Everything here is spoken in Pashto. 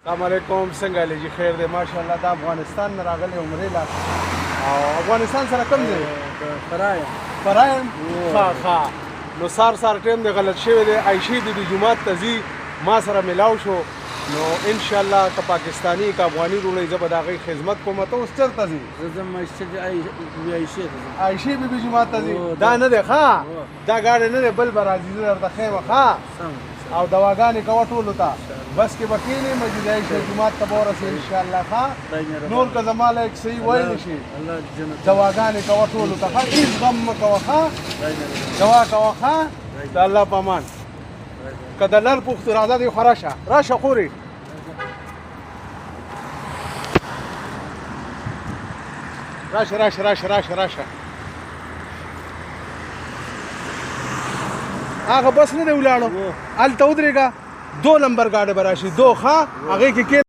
السلام علیکم څنګه لږی خیر دی ماشاءالله د افغانستان نه راغلی عمرې لا او افغانستان سره کوم دی فرایم ښه نو سار ټیم دی غلط شوی دی عایشې بیبي جومات ته ځي ما سره ملاو شو نو انشاءالله که پاکستانی که افغاني وروڼی زه به د هغوی خدمت کوم ته اوس چېرته ځي عایشې بیبي جومات ته ځي دا نه دی ښه دا ګاډی نه دی بل به راځي زه درته ښیم ښه او دواګانې کوه ټولو ته بس کې به کښېنې مسجد عایشه جومات ته به ورسې انشاءالله ښه نور که زما لایق صحیح ویلی شي دواګانې کوه ټولو ته ښه هېڅ غم مه کوه ښه دوا کوه ښه د الله په امان که د لر پوښتو راځه دی خو راشه خورې راشه هغه بس نه دی ولاړو هلته ودرېږه 2 نمبر ګاډی به راشي 2 ښه هغې کې